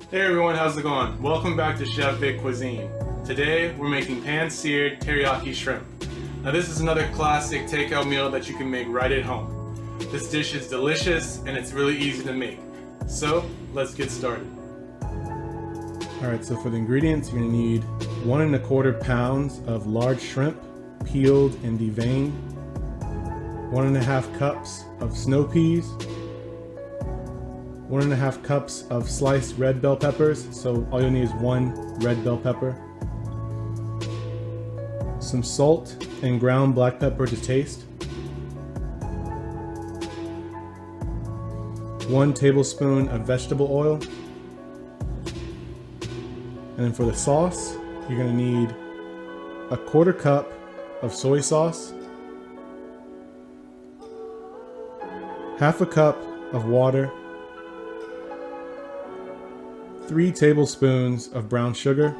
Hey everyone, how's it going? Welcome back to Chef Vic Cuisine. Today we're making Pan Seared Teriyaki Shrimp. Now this is another classic takeout meal that you can make right at home. This dish is delicious and it's really easy to make. So let's get started. Alright, so for the ingredients you're going to need 1 1/4 pounds of large shrimp, peeled and deveined, 1 1/2 cups of snow peas, 1 1/2 cups of sliced red bell peppers, so all you'll need is 1 red bell pepper, some salt and ground black pepper to taste, 1 tablespoon of vegetable oil, and then for the sauce, you're going to need 1/4 cup of soy sauce, 1/2 cup of water, 3 tablespoons of brown sugar,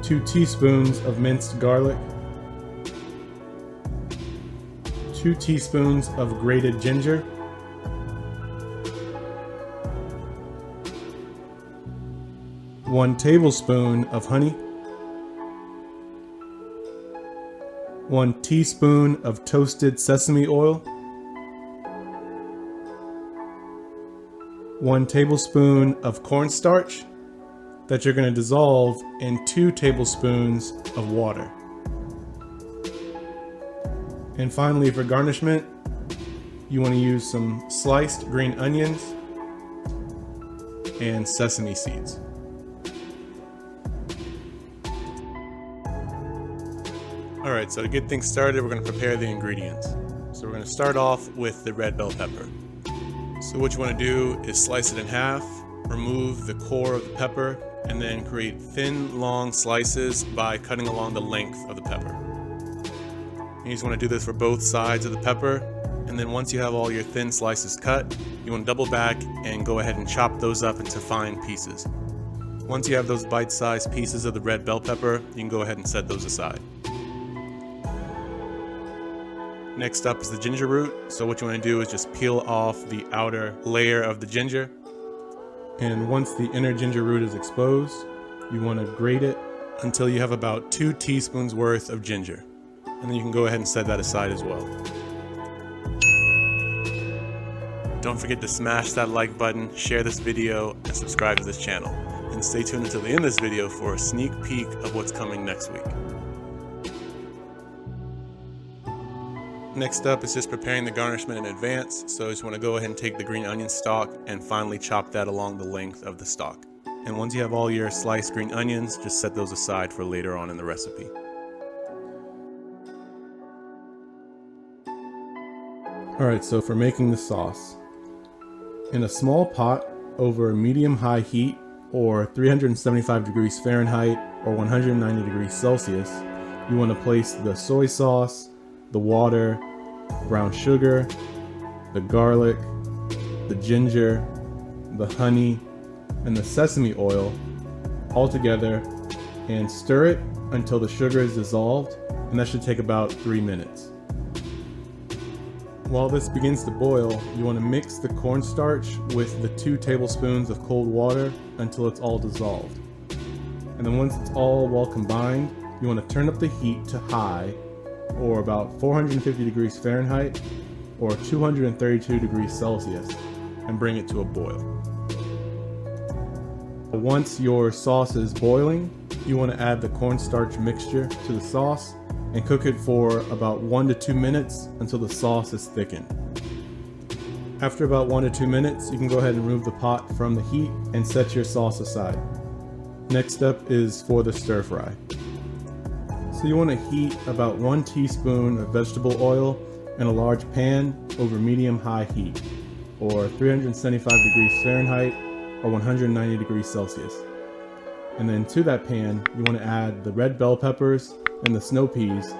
2 teaspoons of minced garlic, 2 teaspoons of grated ginger, 1 tablespoon of honey, 1 teaspoon of toasted sesame oil, 1 tablespoon of cornstarch that you're going to dissolve in 2 tablespoons of water. And finally, for garnishment, you want to use some sliced green onions and sesame seeds. Alright, so to get things started, we're going to prepare the ingredients. So we're going to start off with the red bell pepper. So what you want to do is slice it in half, remove the core of the pepper, and then create thin, long slices by cutting along the length of the pepper. You just want to do this for both sides of the pepper, and then once you have all your thin slices cut, you want to double back and go ahead and chop those up into fine pieces. Once you have those bite-sized pieces of the red bell pepper, you can go ahead and set those aside. Next up is the ginger root. So what you want to do is just peel off the outer layer of the ginger. And once the inner ginger root is exposed, you want to grate it until you have about 2 teaspoons worth of ginger. And then you can go ahead and set that aside as well. Don't forget to smash that like button, share this video, and subscribe to this channel. And stay tuned until the end of this video for a sneak peek of what's coming next week. Next up is just preparing the garnishment in advance, so I just want to go ahead and take the green onion stalk and finely chop that along the length of the stalk. And once you have all your sliced green onions, just set those aside for later on in the recipe. Alright, so for making the sauce, in a small pot over medium-high heat, or 375 degrees Fahrenheit or 190 degrees Celsius, you want to place the soy sauce, the water, brown sugar, the garlic, the ginger, the honey, and the sesame oil all together and stir it until the sugar is dissolved, and that should take about 3 minutes. While this begins to boil, you want to mix the cornstarch with the 2 tablespoons of cold water until it's all dissolved. And then once it's all well combined, you want to turn up the heat to high, or about 450 degrees Fahrenheit or 232 degrees Celsius, and bring it to a boil. Once your sauce is boiling, you want to add the cornstarch mixture to the sauce and cook it for about 1 to 2 minutes until the sauce is thickened. After about 1 to 2 minutes, you can go ahead and remove the pot from the heat and set your sauce aside. Next step is for the stir fry. So you want to heat about 1 teaspoon of vegetable oil in a large pan over medium-high heat, or 375 degrees Fahrenheit or 190 degrees Celsius. And then to that pan, you want to add the red bell peppers and the snow peas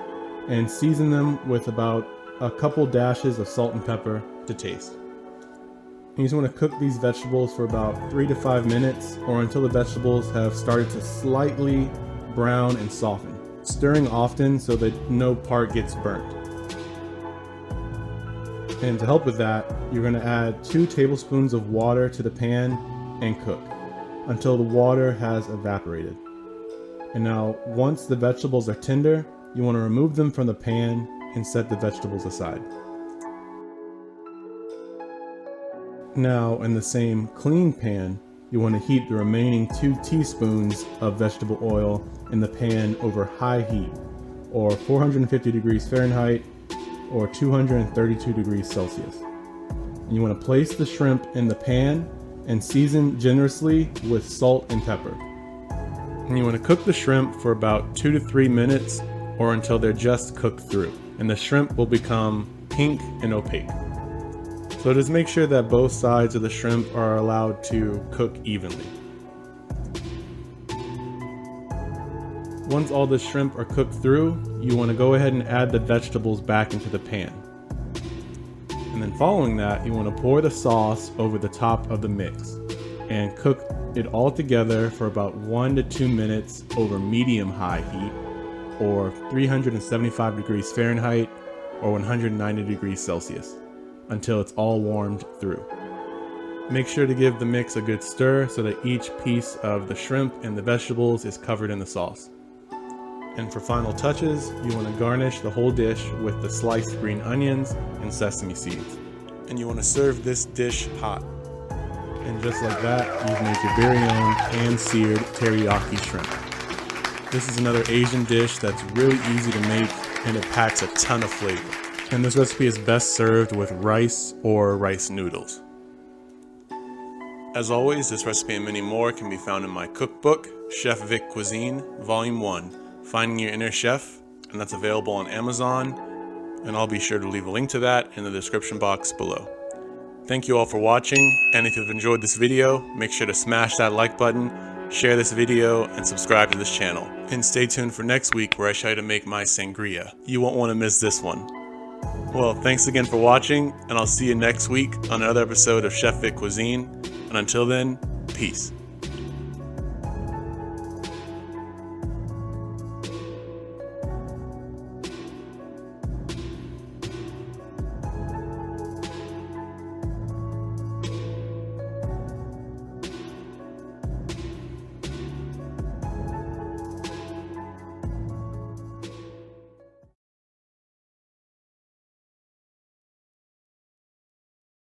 and season them with about a couple dashes of salt and pepper to taste. And you just want to cook these vegetables for about 3 to 5 minutes, or until the vegetables have started to slightly brown and soften, stirring often so that no part gets burnt. And to help with that, you're going to add 2 tablespoons of water to the pan and cook until the water has evaporated. And now, once the vegetables are tender, you want to remove them from the pan and set the vegetables aside. Now, in the same clean pan, you want to heat the remaining 2 teaspoons of vegetable oil in the pan over high heat, or 450 degrees Fahrenheit, or 232 degrees Celsius. And you want to place the shrimp in the pan and season generously with salt and pepper. And you want to cook the shrimp for about 2 to 3 minutes or until they're just cooked through, and the shrimp will become pink and opaque. So just make sure that both sides of the shrimp are allowed to cook evenly. Once all the shrimp are cooked through, you want to go ahead and add the vegetables back into the pan. And then following that, you want to pour the sauce over the top of the mix and cook it all together for about 1 to 2 minutes over medium-high heat, or 375 degrees Fahrenheit or 190 degrees Celsius, until it's all warmed through. Make sure to give the mix a good stir so that each piece of the shrimp and the vegetables is covered in the sauce. And for final touches, you want to garnish the whole dish with the sliced green onions and sesame seeds. And you want to serve this dish hot. And just like that, you've made your very own Pan Seared Teriyaki Shrimp. This is another Asian dish that's really easy to make, and it packs a ton of flavor. And this recipe is best served with rice or rice noodles. As always, this recipe and many more can be found in my cookbook, Chef Vic Cuisine, Volume 1, Finding Your Inner Chef, and that's available on Amazon, and I'll be sure to leave a link to that in the description box below. Thank you all for watching, and if you've enjoyed this video, make sure to smash that like button, share this video, and subscribe to this channel. And stay tuned for next week where I show you how to make my sangria. You won't want to miss this one. Well, thanks again for watching, and I'll see you next week on another episode of Chef Vic Cuisine. And until then, peace.